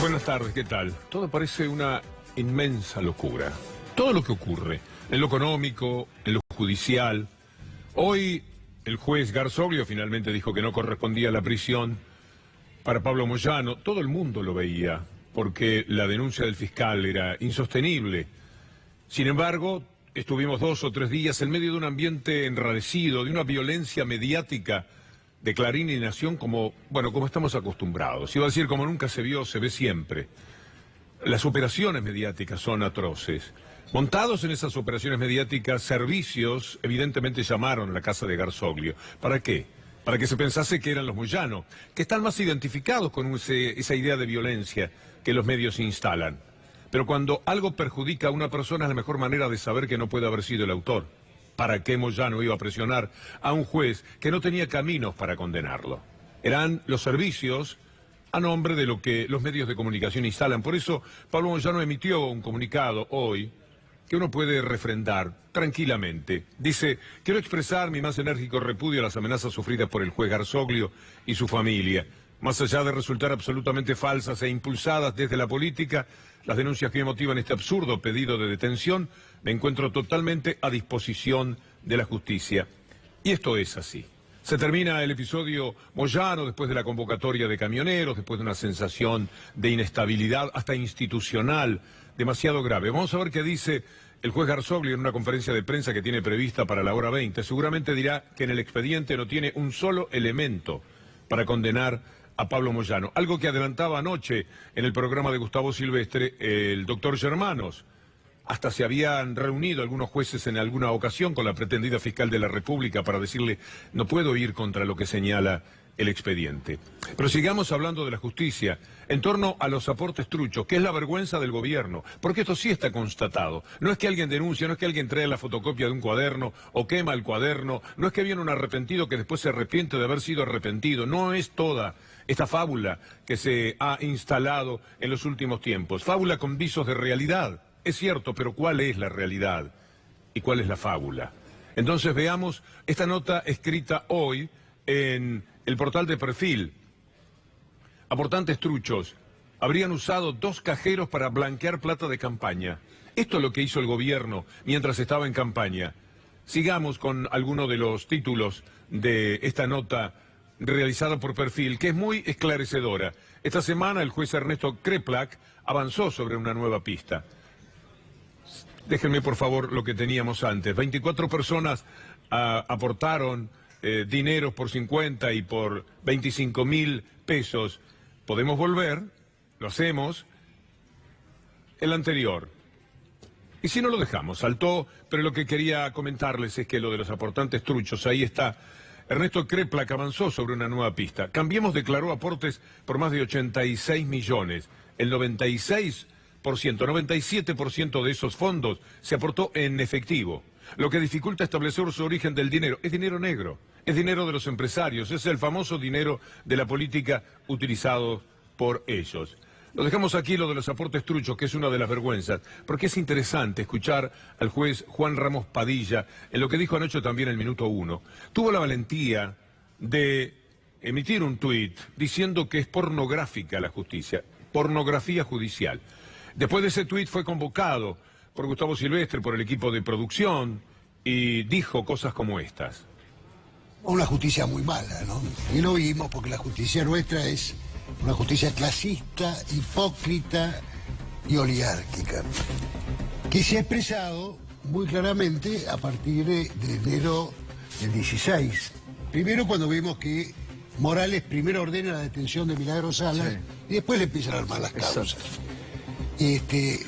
Buenas tardes, ¿qué tal? Todo parece una inmensa locura. Todo lo que ocurre, en lo económico, en lo judicial. Hoy el juez Garzoglio finalmente dijo que no correspondía la prisión para Pablo Moyano. Todo el mundo lo veía, porque la denuncia del fiscal era insostenible. Sin embargo, estuvimos 2 o 3 días en medio de un ambiente enrarecido, de una violencia mediática de Clarín y Nación como estamos acostumbrados. Iba a decir, como nunca se vio, se ve siempre. Las operaciones mediáticas son atroces. Montados en esas operaciones mediáticas, servicios evidentemente llamaron a la casa de Garzoglio. ¿Para qué? Para que se pensase que eran los Moyano, que están más identificados con esa idea de violencia que los medios instalan. Pero cuando algo perjudica a una persona es la mejor manera de saber que no puede haber sido el autor. ¿Para qué Moyano iba a presionar a un juez que no tenía caminos para condenarlo? Eran los servicios a nombre de lo que los medios de comunicación instalan. Por eso Pablo Moyano emitió un comunicado hoy que uno puede refrendar tranquilamente. Dice: quiero expresar mi más enérgico repudio a las amenazas sufridas por el juez Garzoglio y su familia. Más allá de resultar absolutamente falsas e impulsadas desde la política, las denuncias que motivan este absurdo pedido de detención, me encuentro totalmente a disposición de la justicia. Y esto es así. Se termina el episodio Moyano después de la convocatoria de camioneros, después de una sensación de inestabilidad hasta institucional demasiado grave. Vamos a ver qué dice el juez Garzoglio en una conferencia de prensa que tiene prevista para la hora 20. Seguramente dirá que en el expediente no tiene un solo elemento para condenar a Pablo Moyano. Algo que adelantaba anoche en el programa de Gustavo Silvestre el doctor Germanos. Hasta se habían reunido algunos jueces en alguna ocasión con la pretendida fiscal de la República para decirle: no puedo ir contra lo que señala el expediente. Pero sigamos hablando de la justicia en torno a los aportes truchos, que es la vergüenza del gobierno, porque esto sí está constatado. No es que alguien denuncia, no es que alguien trae la fotocopia de un cuaderno o quema el cuaderno, no es que viene un arrepentido que después se arrepiente de haber sido arrepentido. No es toda esta fábula que se ha instalado en los últimos tiempos. Fábula con visos de realidad. Es cierto, pero ¿cuál es la realidad? ¿Y cuál es la fábula? Entonces veamos esta nota escrita hoy en el portal de Perfil. Aportantes truchos habrían usado 2 cajeros para blanquear plata de campaña. Esto es lo que hizo el gobierno mientras estaba en campaña. Sigamos con alguno de los títulos de esta nota realizada por Perfil, que es muy esclarecedora. Esta semana el juez Ernesto Kreplak avanzó sobre una nueva pista. Déjenme por favor lo que teníamos antes. 24 personas aportaron dineros por 50 y por 25.000 pesos. Podemos volver, lo hacemos, el anterior. Y si no lo dejamos, saltó, pero lo que quería comentarles es que lo de los aportantes truchos, ahí está. Ernesto Kreplak avanzó sobre una nueva pista. Cambiemos declaró aportes por más de 86 millones. El 97% de esos fondos se aportó en efectivo, lo que dificulta establecer su origen del dinero. Es dinero negro, es dinero de los empresarios, es el famoso dinero de la política utilizado por ellos. Lo dejamos aquí, lo de los aportes truchos, que es una de las vergüenzas, porque es interesante escuchar al juez Juan Ramos Padilla en lo que dijo anoche también en el minuto 1. Tuvo la valentía de emitir un tuit diciendo que es pornográfica la justicia, pornografía judicial. Después de ese tuit fue convocado por Gustavo Silvestre, por el equipo de producción, y dijo cosas como estas. Una justicia muy mala, ¿no? Y lo vimos porque la justicia nuestra es una justicia clasista, hipócrita y oligárquica, que se ha expresado muy claramente a partir de enero del 16. Primero cuando vimos que Morales primero ordena la detención de Milagros Salas, sí, y después le empiezan a armar las causas.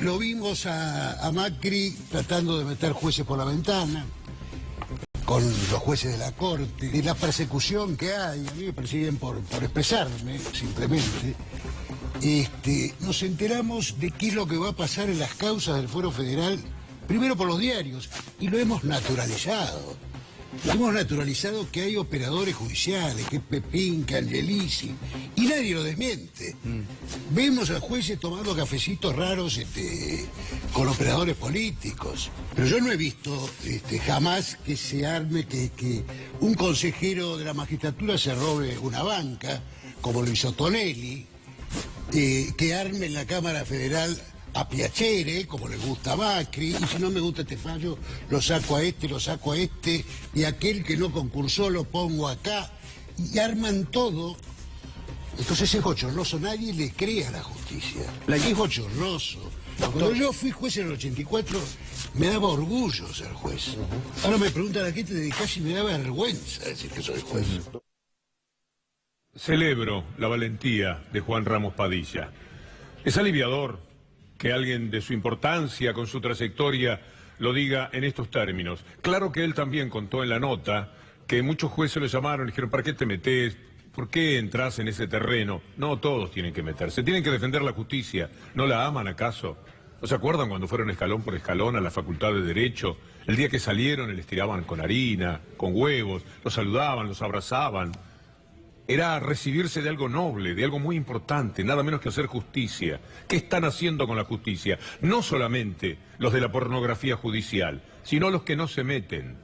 Lo vimos a Macri tratando de meter jueces por la ventana, con los jueces de la Corte, de la persecución que hay. A mí me persiguen por expresarme, simplemente. Nos enteramos de qué es lo que va a pasar en las causas del Fuero Federal, primero por los diarios, y lo hemos naturalizado. Hemos naturalizado que hay operadores judiciales, que Pepín, que Angelici, y nadie lo desmiente. Vemos a jueces tomando cafecitos raros con operadores políticos. Pero yo no he visto jamás que se arme, que un consejero de la magistratura se robe una banca, como lo hizo Tonelli, que arme en la Cámara Federal a Piacere, como le gusta a Macri, y si no me gusta este fallo, lo saco a este, y aquel que no concursó lo pongo acá, y arman todo. Entonces es bochornoso, nadie le cree a la justicia. Es bochornoso. Cuando yo fui juez en el 84, me daba orgullo ser juez. Ahora me preguntan a qué te dedicas y me da vergüenza decir que soy juez. Celebro la valentía de Juan Ramos Padilla. Es aliviador que alguien de su importancia, con su trayectoria, lo diga en estos términos. Claro que él también contó en la nota que muchos jueces lo llamaron y dijeron, ¿para qué te metés? ¿Por qué entras en ese terreno? No, todos tienen que meterse, tienen que defender la justicia. ¿No la aman acaso? ¿No se acuerdan cuando fueron escalón por escalón a la Facultad de Derecho? El día que salieron les tiraban con harina, con huevos, los saludaban, los abrazaban. Era recibirse de algo noble, de algo muy importante, nada menos que hacer justicia. ¿Qué están haciendo con la justicia? No solamente los de la pornografía judicial, sino los que no se meten.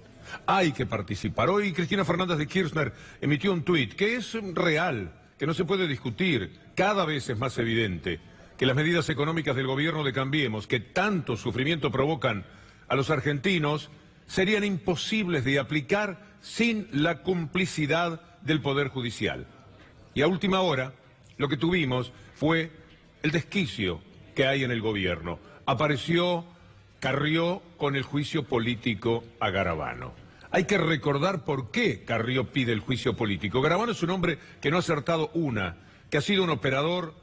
Hay que participar. Hoy Cristina Fernández de Kirchner emitió un tuit que es real, que no se puede discutir. Cada vez es más evidente que las medidas económicas del gobierno de Cambiemos, que tanto sufrimiento provocan a los argentinos, serían imposibles de aplicar sin la complicidad del Poder Judicial. Y a última hora, lo que tuvimos fue el desquicio que hay en el gobierno. Apareció Carrió con el juicio político a Garabano. Hay que recordar por qué Carrió pide el juicio político. Garabano es un hombre que no ha acertado una, que ha sido un operador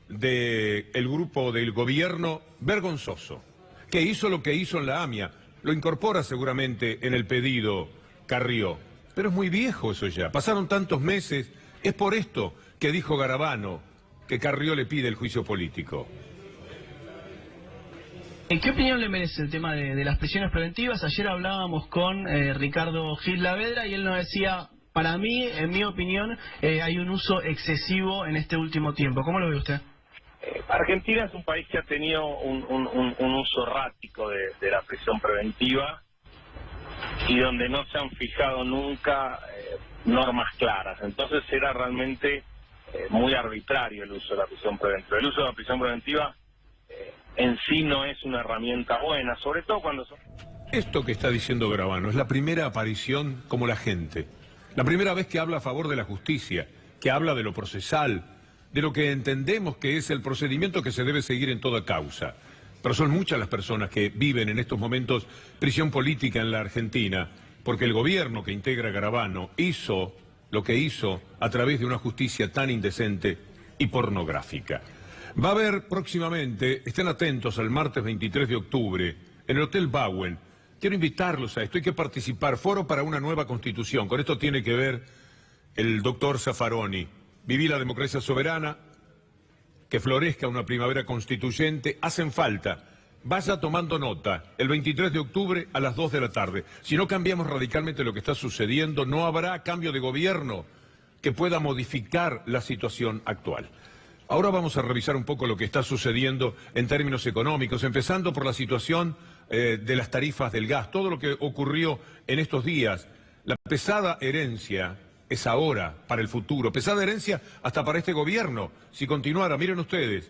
del grupo del gobierno vergonzoso, que hizo lo que hizo en la AMIA. Lo incorpora seguramente en el pedido Carrió. Pero es muy viejo eso ya, pasaron tantos meses. Es por esto que dijo Garabano que Carrió le pide el juicio político. ¿Qué opinión le merece el tema de las prisiones preventivas? Ayer hablábamos con Ricardo Gil Lavedra y él nos decía, para mí, en mi opinión, hay un uso excesivo en este último tiempo. ¿Cómo lo ve usted? Argentina es un país que ha tenido un uso errático de la prisión preventiva y donde no se han fijado nunca normas claras. Entonces era realmente muy arbitrario el uso de la prisión preventiva. El uso de la prisión preventiva en sí no es una herramienta buena, sobre todo cuando son... Esto que está diciendo Garabano es la primera aparición como la gente, la primera vez que habla a favor de la justicia, que habla de lo procesal, de lo que entendemos que es el procedimiento que se debe seguir en toda causa. Pero son muchas las personas que viven en estos momentos prisión política en la Argentina, porque el gobierno que integra Garabano hizo lo que hizo a través de una justicia tan indecente y pornográfica. Va a haber próximamente, estén atentos al martes 23 de octubre, en el Hotel Bauen. Quiero invitarlos a esto, hay que participar, Foro para una nueva Constitución. Con esto tiene que ver el doctor Zaffaroni. Vivir la democracia soberana, que florezca una primavera constituyente, hacen falta. Vaya tomando nota, el 23 de octubre a las 2 de la tarde. Si no cambiamos radicalmente lo que está sucediendo, no habrá cambio de gobierno que pueda modificar la situación actual. Ahora vamos a revisar un poco lo que está sucediendo en términos económicos, empezando por la situación de las tarifas del gas, todo lo que ocurrió en estos días. La pesada herencia es ahora para el futuro, pesada herencia hasta para este gobierno. Si continuara, miren ustedes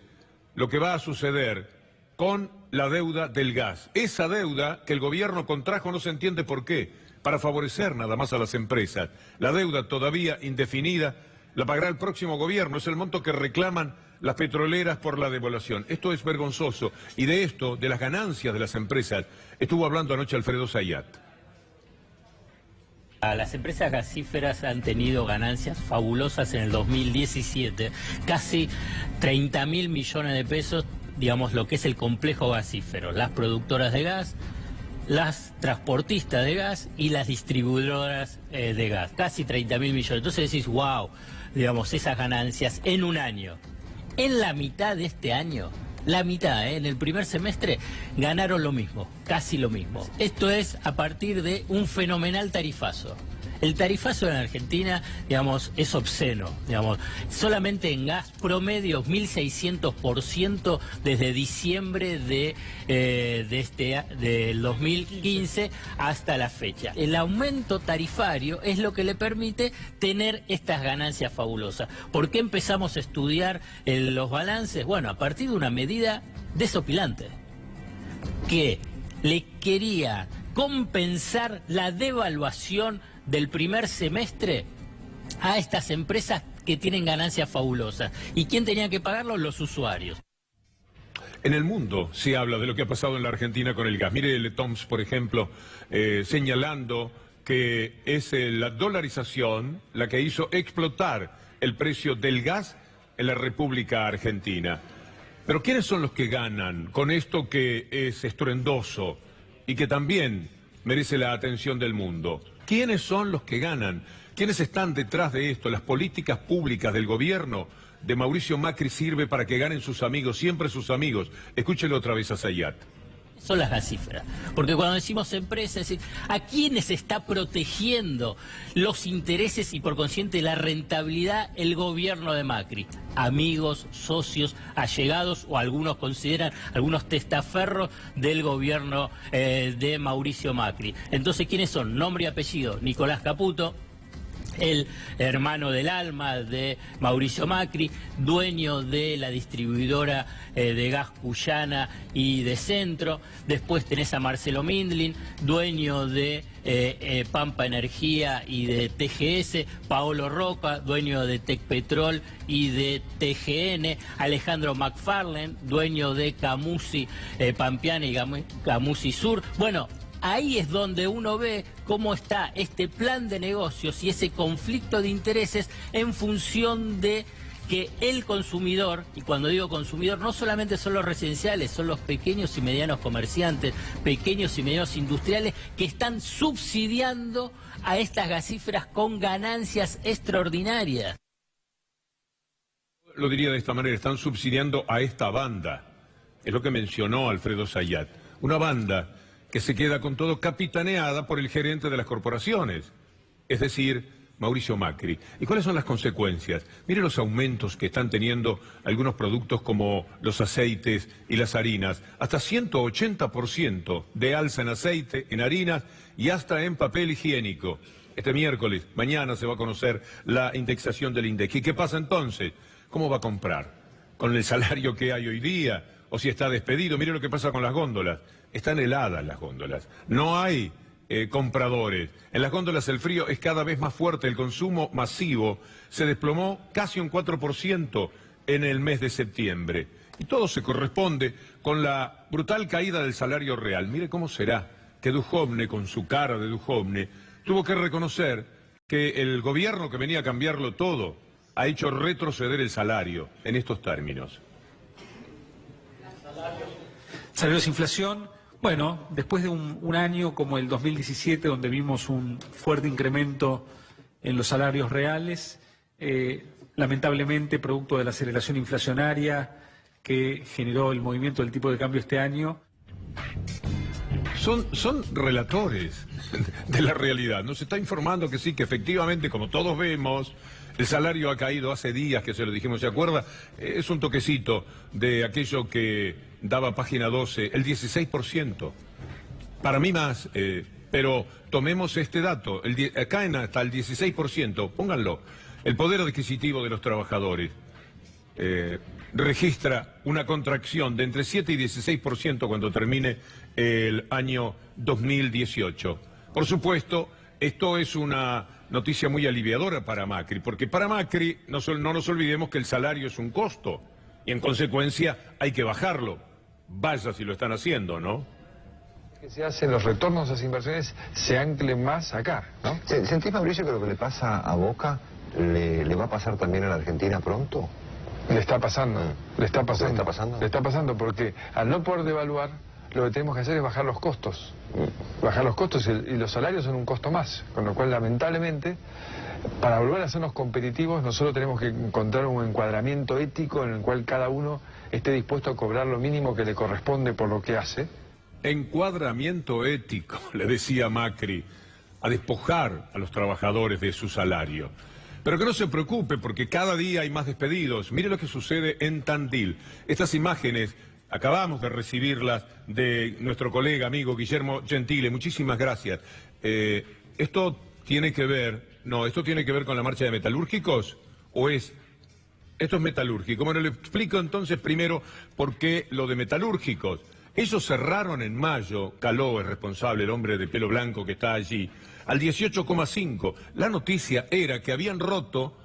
lo que va a suceder con la deuda del gas. Esa deuda que el gobierno contrajo, no se entiende por qué, para favorecer nada más a las empresas. La deuda todavía indefinida la pagará el próximo gobierno, es el monto que reclaman las petroleras por la devaluación. Esto es vergonzoso y de esto, de las ganancias de las empresas, estuvo hablando anoche Alfredo Zayat. Las empresas gasíferas han tenido ganancias fabulosas en el 2017, casi 30.000 millones de pesos, digamos lo que es el complejo gasífero, las productoras de gas, las transportistas de gas y las distribuidoras de gas, casi 30.000 millones. Entonces decís, wow, digamos, esas ganancias en un año. En la mitad de este año, la mitad, en el primer semestre, ganaron lo mismo, casi lo mismo. Esto es a partir de un fenomenal tarifazo. El tarifazo en Argentina, digamos, es obsceno, digamos. Solamente en gas promedio 1.600% desde diciembre del 2015 hasta la fecha. El aumento tarifario es lo que le permite tener estas ganancias fabulosas. ¿Por qué empezamos a estudiar los balances? Bueno, a partir de una medida desopilante que le quería compensar la devaluación del primer semestre a estas empresas que tienen ganancias fabulosas. ¿Y quién tenía que pagarlo? Los usuarios. En el mundo se habla de lo que ha pasado en la Argentina con el gas. Mire Le Toms, por ejemplo, señalando que es la dolarización la que hizo explotar el precio del gas en la República Argentina. Pero ¿quiénes son los que ganan con esto que es estruendoso y que también merece la atención del mundo? ¿Quiénes son los que ganan? ¿Quiénes están detrás de esto? Las políticas públicas del gobierno de Mauricio Macri sirve para que ganen sus amigos, siempre sus amigos. Escúchelo otra vez a Zayat. Son las gasíferas. Porque cuando decimos empresas, ¿a quiénes está protegiendo los intereses y por consiguiente la rentabilidad el gobierno de Macri? Amigos, socios, allegados o algunos consideran, algunos testaferros del gobierno de Mauricio Macri. Entonces, ¿quiénes son? Nombre y apellido: Nicolás Caputo, el hermano del alma de Mauricio Macri, dueño de la distribuidora de gas Cuyana y de Centro. Después tenés a Marcelo Mindlin, dueño de Pampa Energía y de TGS, Paolo Roca, dueño de Tecpetrol y de TGN, Alejandro McFarlane, dueño de Camusi Pampiana y Camusi Sur. Bueno, ahí es donde uno ve cómo está este plan de negocios y ese conflicto de intereses en función de que el consumidor, y cuando digo consumidor no solamente son los residenciales, son los pequeños y medianos comerciantes, pequeños y medianos industriales que están subsidiando a estas gasíferas con ganancias extraordinarias. Lo diría de esta manera: están subsidiando a esta banda. Es lo que mencionó Alfredo Zayat. Una banda que se queda con todo capitaneada por el gerente de las corporaciones, es decir, Mauricio Macri. ¿Y cuáles son las consecuencias? Mire los aumentos que están teniendo algunos productos como los aceites y las harinas, hasta 180% de alza en aceite, en harinas y hasta en papel higiénico. Este miércoles, mañana, se va a conocer la indexación del INDEC. ¿Y qué pasa entonces? ¿Cómo va a comprar? ¿Con el salario que hay hoy día? ¿O si está despedido? Mire lo que pasa con las góndolas. Están heladas las góndolas. No hay compradores. En las góndolas el frío es cada vez más fuerte. El consumo masivo se desplomó casi un 4% en el mes de septiembre. Y todo se corresponde con la brutal caída del salario real. Mire cómo será que Duhovne, con su cara de Duhovne, tuvo que reconocer que el gobierno que venía a cambiarlo todo ha hecho retroceder el salario en estos términos. Salarios, inflación. Bueno, después de un año como el 2017, donde vimos un fuerte incremento en los salarios reales, lamentablemente producto de la aceleración inflacionaria que generó el movimiento del tipo de cambio este año. Son relatores de la realidad. Nos está informando que sí, que efectivamente, como todos vemos, el salario ha caído hace días, que se lo dijimos, ¿se acuerda? Es un toquecito de aquello que daba Página 12, el 16%. Para mí más, pero tomemos este dato, acá hasta el 16%, pónganlo. El poder adquisitivo de los trabajadores registra una contracción de entre 7 y 16% cuando termine el año 2018. Por supuesto, esto es una noticia muy aliviadora para Macri, porque para Macri no nos olvidemos que el salario es un costo y en consecuencia hay que bajarlo. Vaya si lo están haciendo, ¿no? Que se hacen los retornos a esas inversiones se anclen más acá, ¿no? ¿Sentís, Mauricio, que lo que le pasa a Boca le va a pasar también a la Argentina pronto? Le está pasando, le está pasando. ¿Le está pasando? Le está pasando porque al no poder devaluar, lo que tenemos que hacer es bajar los costos. Bajar los costos y los salarios son un costo más, con lo cual lamentablemente para volver a hacernos competitivos nosotros tenemos que encontrar un encuadramiento ético en el cual cada uno esté dispuesto a cobrar lo mínimo que le corresponde por lo que hace. Encuadramiento ético, le decía Macri. a despojar a los trabajadores de su salario. Pero que no se preocupe, porque cada día hay más despedidos. Mire lo que sucede en Tandil. Estas imágenes acabamos de recibirlas de nuestro colega, amigo Guillermo Gentile. Muchísimas gracias. ¿Esto tiene que ver con la marcha de metalúrgicos? Esto es metalúrgico? Bueno, le explico entonces primero por qué lo de metalúrgicos. Ellos cerraron en mayo, Caló es responsable, el hombre de pelo blanco que está allí, al 18,5. La noticia era que habían roto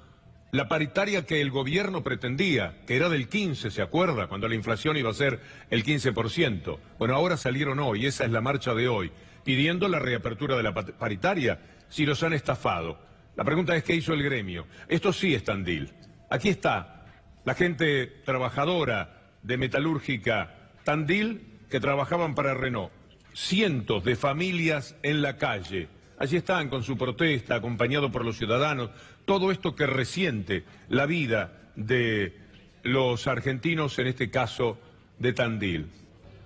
la paritaria que el gobierno pretendía, que era del 15, ¿se acuerda? Cuando la inflación iba a ser el 15%. Bueno, ahora salieron hoy, esa es la marcha de hoy, pidiendo la reapertura de la paritaria, si los han estafado. La pregunta es, ¿qué hizo el gremio? Esto sí es Tandil. Aquí está la gente trabajadora de metalúrgica Tandil que trabajaban para Renault. Cientos de familias en la calle. Allí están con su protesta, acompañado por los ciudadanos. Todo esto que resiente la vida de los argentinos, en este caso de Tandil.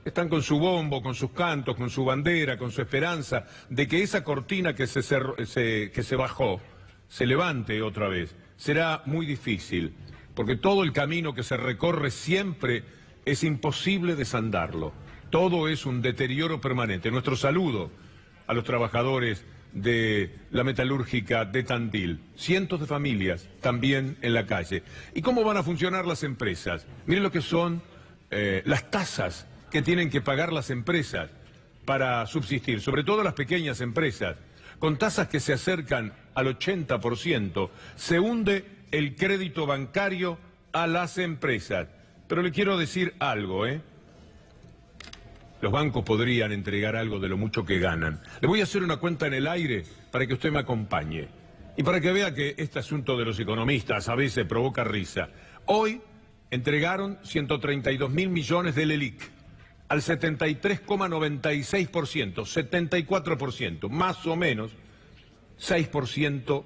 Están con su bombo, con sus cantos, con su bandera, con su esperanza de que esa cortina que se bajó se levante otra vez. Será muy difícil, porque todo el camino que se recorre siempre es imposible desandarlo. Todo es un deterioro permanente. Nuestro saludo a los trabajadores de la metalúrgica de Tandil. Cientos de familias también en la calle. ¿Y cómo van a funcionar las empresas? Miren lo que son las tasas que tienen que pagar las empresas para subsistir, sobre todo las pequeñas empresas. Con tasas que se acercan al 80%, se hunde el crédito bancario a las empresas. Pero le quiero decir algo, Los bancos podrían entregar algo de lo mucho que ganan. Le voy a hacer una cuenta en el aire para que usted me acompañe. Y para que vea que este asunto de los economistas a veces provoca risa. Hoy entregaron 132.000 millones del ELIC al 73,96%, 74%, más o menos 6%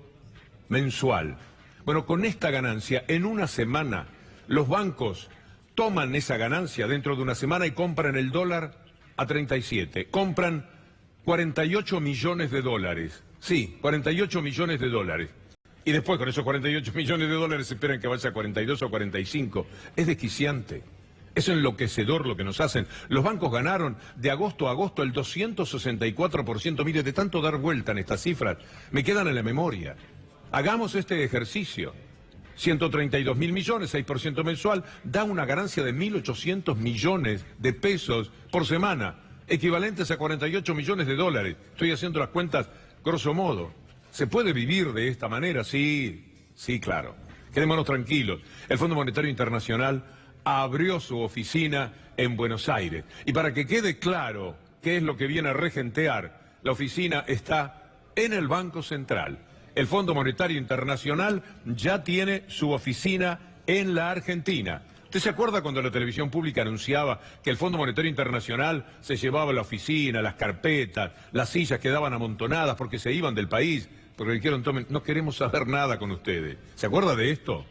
mensual. Bueno, con esta ganancia, en una semana, los bancos toman esa ganancia dentro de una semana y compran el dólar a 37. Compran 48 millones de dólares. Sí, 48 millones de dólares. Y después con esos 48 millones de dólares esperan que vaya a 42 o 45. Es desquiciante. Es enloquecedor lo que nos hacen. Los bancos ganaron de agosto a agosto el 264%. Mire, de tanto dar vuelta en estas cifras, me quedan en la memoria. Hagamos este ejercicio. 132.000 millones, 6% mensual, da una ganancia de 1.800 millones de pesos por semana, equivalentes a 48 millones de dólares. Estoy haciendo las cuentas grosso modo. ¿Se puede vivir de esta manera? Sí, claro. Quedémonos tranquilos. El Fondo Monetario Internacional abrió su oficina en Buenos Aires. Y para que quede claro qué es lo que viene a regentear, la oficina está en el Banco Central. El Fondo Monetario Internacional ya tiene su oficina en la Argentina. ¿Usted se acuerda cuando la televisión pública anunciaba que el Fondo Monetario Internacional se llevaba la oficina, las carpetas, las sillas quedaban amontonadas porque se iban del país? Porque dijeron, tomen, no queremos saber nada con ustedes. ¿Se acuerda de esto?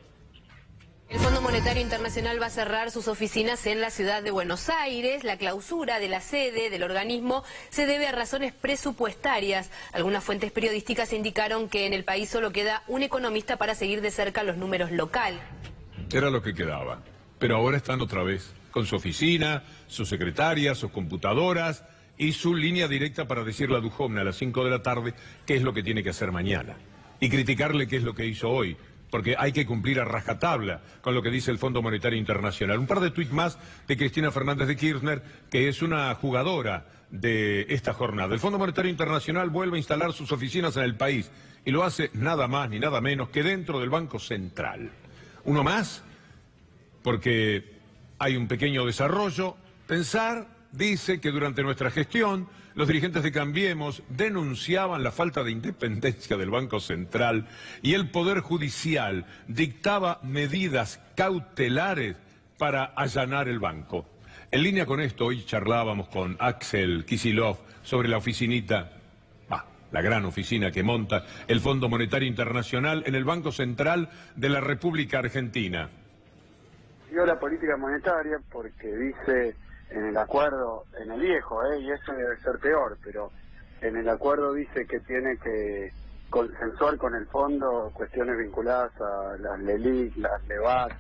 El Fondo Monetario Internacional va a cerrar sus oficinas en la ciudad de Buenos Aires. La clausura de la sede del organismo se debe a razones presupuestarias. Algunas fuentes periodísticas indicaron que en el país solo queda un economista para seguir de cerca los números locales. Era lo que quedaba. Pero ahora están otra vez, con su oficina, su secretaria, sus computadoras y su línea directa para decirle a Duhovne a las 5 de la tarde qué es lo que tiene que hacer mañana. Y criticarle qué es lo que hizo hoy. Porque hay que cumplir a rajatabla con lo que dice el Fondo Monetario Internacional. Un par de tuits más de Cristina Fernández de Kirchner, que es una jugadora de esta jornada. El Fondo Monetario Internacional vuelve a instalar sus oficinas en el país y lo hace nada más ni nada menos que dentro del Banco Central. Uno más, porque hay un pequeño desarrollo. Pensar, dice, que durante nuestra gestión los dirigentes de Cambiemos denunciaban la falta de independencia del Banco Central y el Poder Judicial dictaba medidas cautelares para allanar el banco. En línea con esto, hoy charlábamos con Axel Kicillof sobre la oficinita, la gran oficina que monta el Fondo Monetario Internacional en el Banco Central de la República Argentina. Dio la política monetaria porque dice en el acuerdo, en el viejo, y eso debe ser peor, pero en el acuerdo dice que tiene que consensuar con el fondo cuestiones vinculadas a las LELIC, las LEVAC,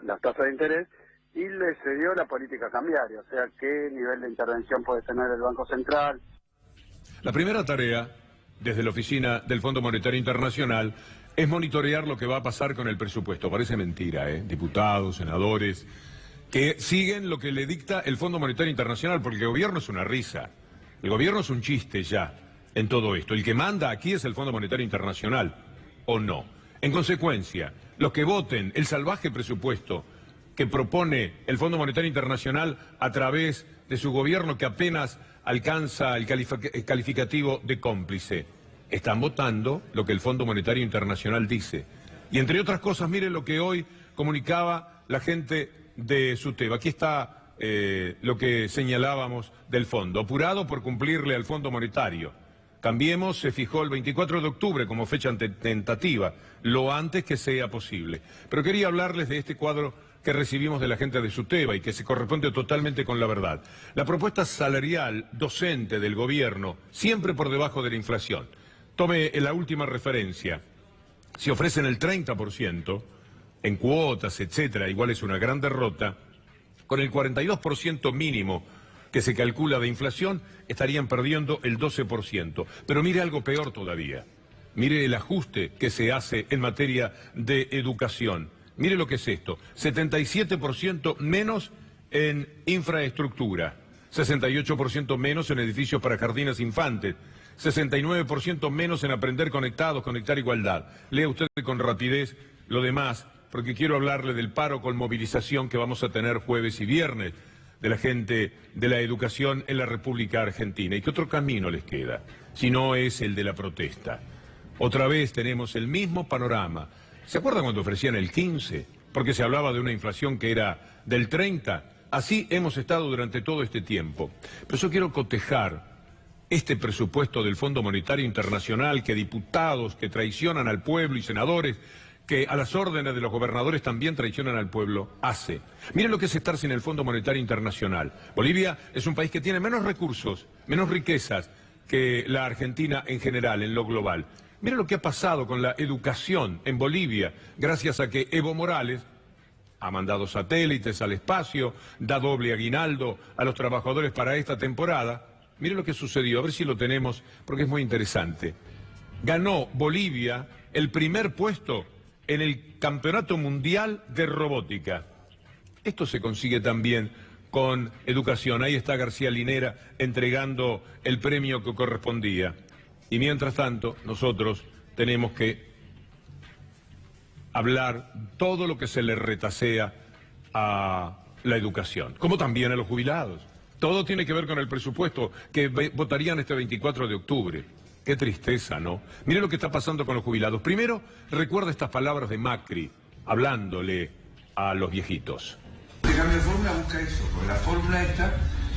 las tasas de interés, y le cedió la política cambiaria, o sea, qué nivel de intervención puede tener el Banco Central. La primera tarea, desde la oficina del Fondo Monetario Internacional, es monitorear lo que va a pasar con el presupuesto. Parece mentira, diputados, senadores, que siguen lo que le dicta el Fondo Monetario Internacional, porque el gobierno es una risa. El gobierno es un chiste ya en todo esto. El que manda aquí es el Fondo Monetario Internacional, ¿o no? En consecuencia, los que voten el salvaje presupuesto que propone el Fondo Monetario Internacional a través de su gobierno, que apenas alcanza el calificativo de cómplice, están votando lo que el Fondo Monetario Internacional dice. Y entre otras cosas, miren lo que hoy comunicaba la gente de SUTEBA. Aquí está lo que señalábamos del fondo. Apurado por cumplirle al Fondo Monetario. Cambiemos se fijó el 24 de octubre como fecha tentativa, lo antes que sea posible. Pero quería hablarles de este cuadro que recibimos de la gente de SUTEBA y que se corresponde totalmente con la verdad. La propuesta salarial docente del gobierno, siempre por debajo de la inflación. Tome la última referencia. Si ofrecen el 30% en cuotas, etcétera, igual es una gran derrota. Con el 42% mínimo que se calcula de inflación, estarían perdiendo el 12%. Pero mire algo peor todavía. Mire el ajuste que se hace en materia de educación. Mire lo que es esto. 77% menos en infraestructura. 68% menos en edificios para jardines infantes. 69% menos en aprender conectados, conectar igualdad. Lea usted con rapidez lo demás, porque quiero hablarle del paro con movilización que vamos a tener jueves y viernes de la gente de la educación en la República Argentina. ¿Y qué otro camino les queda? Si no es el de la protesta. Otra vez tenemos el mismo panorama. ¿Se acuerdan cuando ofrecían el 15? Porque se hablaba de una inflación que era del 30. Así hemos estado durante todo este tiempo. Pero yo quiero cotejar este presupuesto del Fondo Monetario Internacional, que diputados que traicionan al pueblo y senadores que a las órdenes de los gobernadores también traicionan al pueblo, hace. Miren lo que es estar sin el Fondo Monetario Internacional. Bolivia es un país que tiene menos recursos, menos riquezas que la Argentina en general, en lo global. Miren lo que ha pasado con la educación en Bolivia, gracias a que Evo Morales ha mandado satélites al espacio, da doble aguinaldo a los trabajadores para esta temporada. Miren lo que sucedió, a ver si lo tenemos, porque es muy interesante. Ganó Bolivia el primer puesto en el Campeonato Mundial de Robótica. Esto se consigue también con educación. Ahí está García Linera entregando el premio que correspondía. Y mientras tanto, nosotros tenemos que hablar todo lo que se le retasea a la educación, como también a los jubilados. Todo tiene que ver con el presupuesto que votarían este 24 de octubre. Qué tristeza, ¿no? Mire lo que está pasando con los jubilados. Primero, recuerda estas palabras de Macri, hablándole a los viejitos. El cambio de fórmula busca eso, porque la fórmula esta,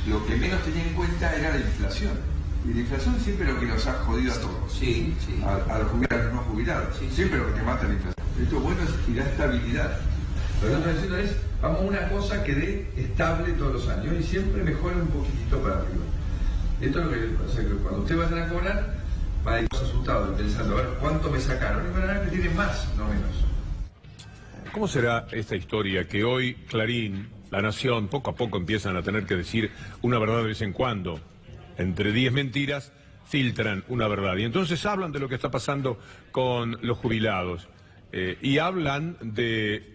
lo que menos tenía en cuenta era la inflación. Y la inflación siempre es lo que nos ha jodido a todos. Sí, sí. A los jubilados, a los no jubilados. Sí, siempre lo que mata la inflación. Esto bueno es la estabilidad. Lo que estamos diciendo es, vamos a una cosa que dé estable todos los años y siempre mejora un poquitito para arriba. Esto es lo que, o sea, que cuando usted vaya a cobrar, va a ir asustado, pensando, a ver, ¿cuánto me sacaron? Y van a ver que tienen más, no menos. ¿Cómo será esta historia que hoy Clarín, La Nación, poco a poco empiezan a tener que decir una verdad de vez en cuando? Entre 10 mentiras filtran una verdad. Y entonces hablan de lo que está pasando con los jubilados. Y hablan de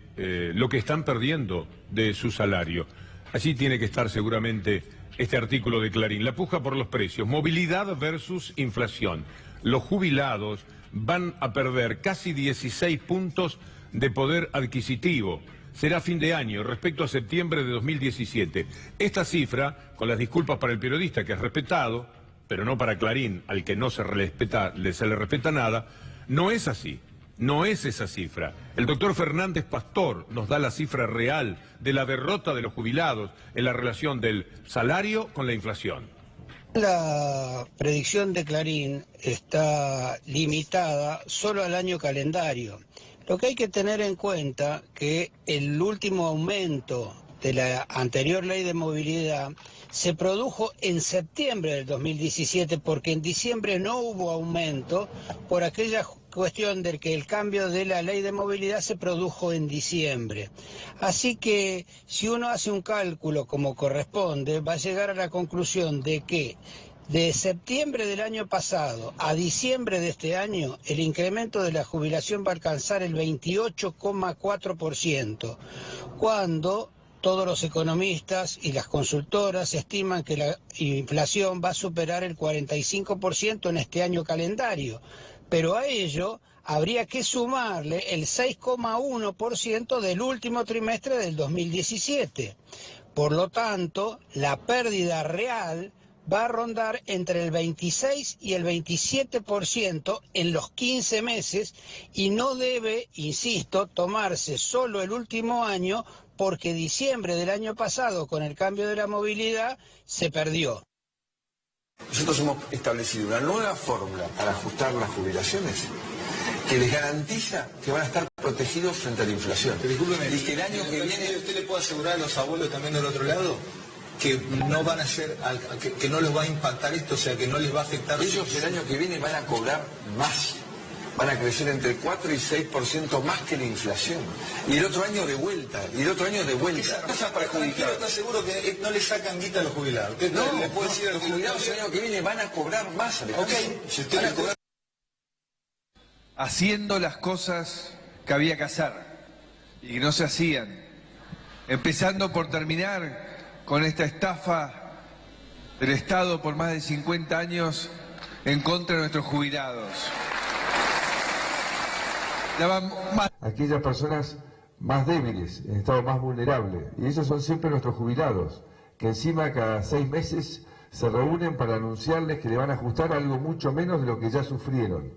lo que están perdiendo de su salario. Allí tiene que estar seguramente este artículo de Clarín. La puja por los precios. Movilidad versus inflación. Los jubilados van a perder casi 16 puntos de poder adquisitivo. Será fin de año respecto a septiembre de 2017. Esta cifra, con las disculpas para el periodista que es respetado, pero no para Clarín, al que no se le respeta nada, no es así. No es esa cifra. El doctor Fernández Pastor nos da la cifra real de la derrota de los jubilados en la relación del salario con la inflación. La predicción de Clarín está limitada solo al año calendario. Lo que hay que tener en cuenta que el último aumento de la anterior ley de movilidad se produjo en septiembre del 2017, porque en diciembre no hubo aumento por aquella cuestión de que el cambio de la ley de movilidad se produjo en diciembre. Así que si uno hace un cálculo como corresponde, va a llegar a la conclusión de que de septiembre del año pasado a diciembre de este año, el incremento de la jubilación va a alcanzar el 28,4%, cuando todos los economistas y las consultoras estiman que la inflación va a superar el 45% en este año calendario. Pero a ello habría que sumarle el 6,1% del último trimestre del 2017. Por lo tanto, la pérdida real va a rondar entre el 26 y el 27% en los 15 meses y no debe, insisto, tomarse solo el último año, porque diciembre del año pasado, con el cambio de la movilidad, se perdió. Nosotros hemos establecido una nueva fórmula para ajustar las jubilaciones que les garantiza que van a estar protegidos frente a la inflación. Discúlpeme, y que el año que viene... ¿Usted le puede asegurar a los abuelos también del otro lado que no van a ser, que no les va a impactar esto, o sea, que no les va a afectar? Ellos el año que viene van a cobrar más. Van a crecer entre 4 y 6% más que la inflación. Y el otro año de vuelta, y el otro año de vuelta. ¿Está seguro que no le sacan guita a los jubilados? ¿Usted no, le puede decir a los jubilados el año que viene van a cobrar más. Okay. Si usted van a cobrar... Haciendo las cosas que había que hacer y que no se hacían. Empezando por terminar con esta estafa del Estado por más de 50 años en contra de nuestros jubilados. Aquellas personas más débiles, en estado más vulnerable, y esos son siempre nuestros jubilados, que encima cada 6 meses se reúnen para anunciarles que le van a ajustar algo mucho menos de lo que ya sufrieron.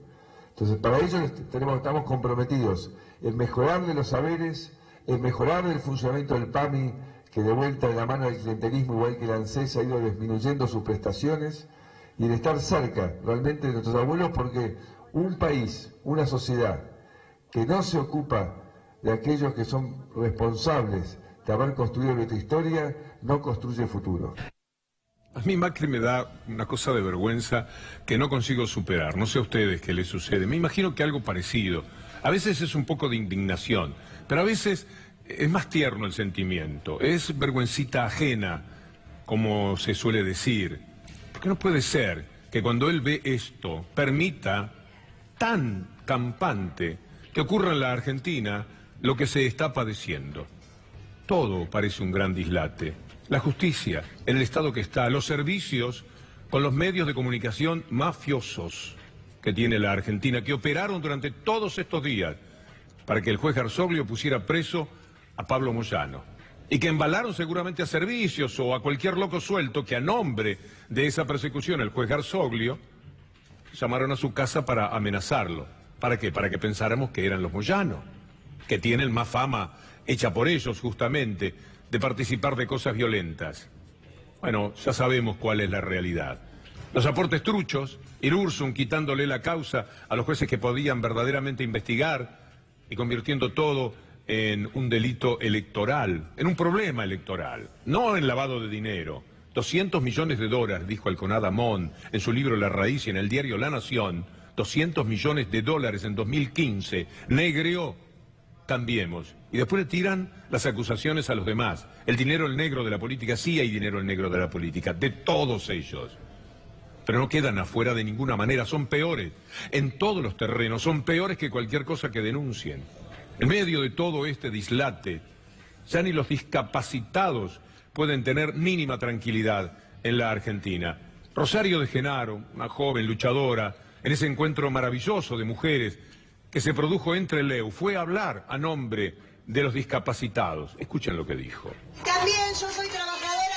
Entonces, para ello estamos comprometidos en mejorarle los saberes, en mejorarle el funcionamiento del PAMI, que de vuelta de la mano del clientelismo, igual que el ANSES, ha ido disminuyendo sus prestaciones, y en estar cerca realmente de nuestros abuelos, porque un país, una sociedad que no se ocupa de aquellos que son responsables de haber construido nuestra historia, no construye futuro. A mí Macri me da una cosa de vergüenza que no consigo superar. No sé a ustedes qué les sucede. Me imagino que algo parecido. A veces es un poco de indignación, pero a veces es más tierno el sentimiento. Es vergüencita ajena, como se suele decir. Porque no puede ser que cuando él ve esto permita tan campante que ocurra en la Argentina lo que se está padeciendo. Todo parece un gran dislate. La justicia, en el estado que está, los servicios con los medios de comunicación mafiosos que tiene la Argentina, que operaron durante todos estos días para que el juez Garsoglio pusiera preso a Pablo Moyano, y que embalaron seguramente a servicios o a cualquier loco suelto que a nombre de esa persecución el juez Garsoglio llamaron a su casa para amenazarlo. ¿Para qué? Para que pensáramos que eran los Moyano, que tienen más fama, hecha por ellos justamente, de participar de cosas violentas. Bueno, ya sabemos cuál es la realidad. Los aportes truchos, Irurzun quitándole la causa a los jueces que podían verdaderamente investigar y convirtiendo todo en un delito electoral, en un problema electoral, no en lavado de dinero. 200 millones de dólares, dijo Alconada Mon en su libro La Raíz y en el diario La Nación. 200 millones de dólares en 2015, negreó Cambiemos. Y después le tiran las acusaciones a los demás. El dinero el negro de la política, sí hay dinero el negro de la política, de todos ellos. Pero no quedan afuera de ninguna manera, son peores. En todos los terrenos, son peores que cualquier cosa que denuncien. En medio de todo este dislate, ya ni los discapacitados pueden tener mínima tranquilidad en la Argentina. Rosario de Genaro, una joven luchadora, en ese encuentro maravilloso de mujeres que se produjo entre Leu, fue a hablar a nombre de los discapacitados. Escuchen lo que dijo. También yo soy trabajadora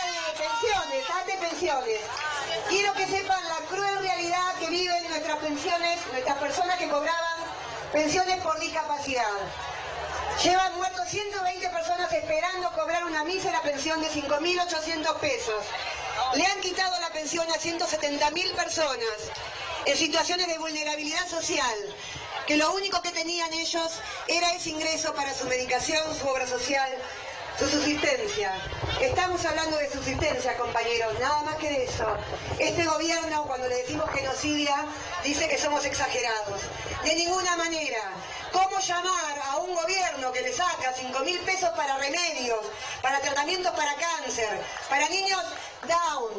de pensiones. Quiero que sepan la cruel realidad que viven nuestras pensiones, nuestras personas que cobraban pensiones por discapacidad. Llevan muertos 120 personas esperando cobrar una mísera pensión de 5.800 pesos. Le han quitado la pensión a 170.000 personas en situaciones de vulnerabilidad social, que lo único que tenían ellos era ese ingreso para su medicación, su obra social, su subsistencia. Estamos hablando de subsistencia, compañeros, nada más que de eso. Este gobierno, cuando le decimos genocidia, dice que somos exagerados. De ninguna manera. ¿Cómo llamar a un gobierno que le saca 5.000 pesos para remedios, para tratamientos para cáncer, para niños down?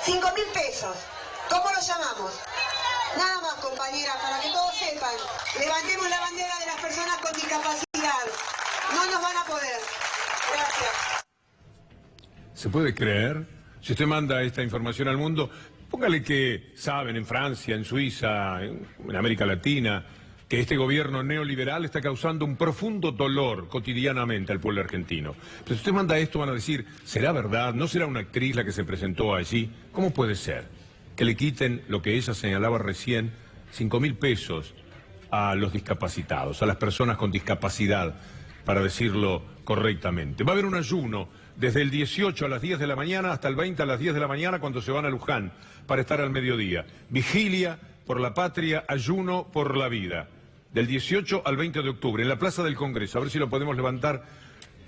5.000 pesos. ¿Cómo lo llamamos? Nada más, compañeras, para que todos sepan. Levantemos la bandera de las personas con discapacidad. No nos van a poder. Gracias. ¿Se puede creer? Si usted manda esta información al mundo, póngale que saben en Francia, en Suiza, en América Latina, que este gobierno neoliberal está causando un profundo dolor cotidianamente al pueblo argentino. Pero si usted manda esto, van a decir, ¿será verdad? ¿No será una actriz la que se presentó allí? ¿Cómo puede ser que le quiten lo que ella señalaba recién, 5.000 pesos a los discapacitados, a las personas con discapacidad, para decirlo correctamente? Va a haber un ayuno desde el 18 a las 10 de la mañana hasta el 20 a las 10 de la mañana cuando se van a Luján para estar al mediodía. Vigilia por la patria, ayuno por la vida. Del 18 al 20 de octubre, en la Plaza del Congreso, a ver si lo podemos levantar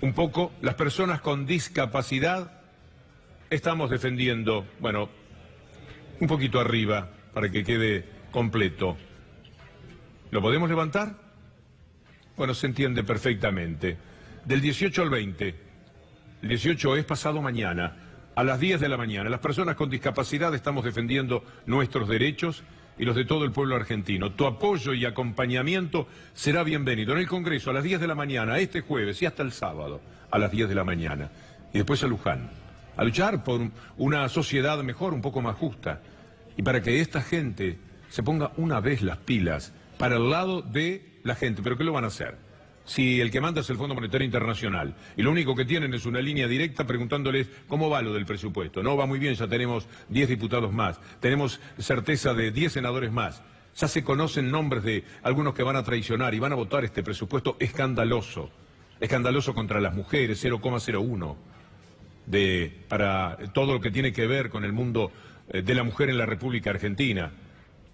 un poco. Las personas con discapacidad estamos defendiendo, bueno, un poquito arriba para que quede completo. ¿Lo podemos levantar? Bueno, se entiende perfectamente. Del 18 al 20, el 18 es pasado mañana, a las 10 de la mañana, las personas con discapacidad estamos defendiendo nuestros derechos y los de todo el pueblo argentino. Tu apoyo y acompañamiento será bienvenido en el Congreso a las 10 de la mañana, este jueves y hasta el sábado a las 10 de la mañana. Y después a Luján, a luchar por una sociedad mejor, un poco más justa. Y para que esta gente se ponga una vez las pilas para el lado de la gente. ¿Pero qué lo van a hacer? Si el que manda es el Fondo Monetario Internacional y lo único que tienen es una línea directa preguntándoles cómo va lo del presupuesto. No, va muy bien, ya tenemos 10 diputados más, tenemos certeza de 10 senadores más, ya se conocen nombres de algunos que van a traicionar y van a votar este presupuesto escandaloso contra las mujeres, 0,01 para todo lo que tiene que ver con el mundo de la mujer en la República Argentina.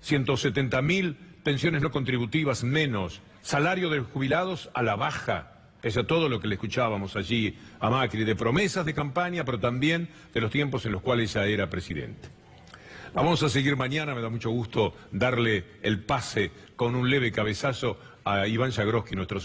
170.000 pensiones no contributivas menos, salario de los jubilados a la baja, pese a todo lo que le escuchábamos allí a Macri, de promesas de campaña, pero también de los tiempos en los cuales ella era presidente. Vamos a seguir mañana, me da mucho gusto darle el pase con un leve cabezazo a Iván Jagroski, nuestro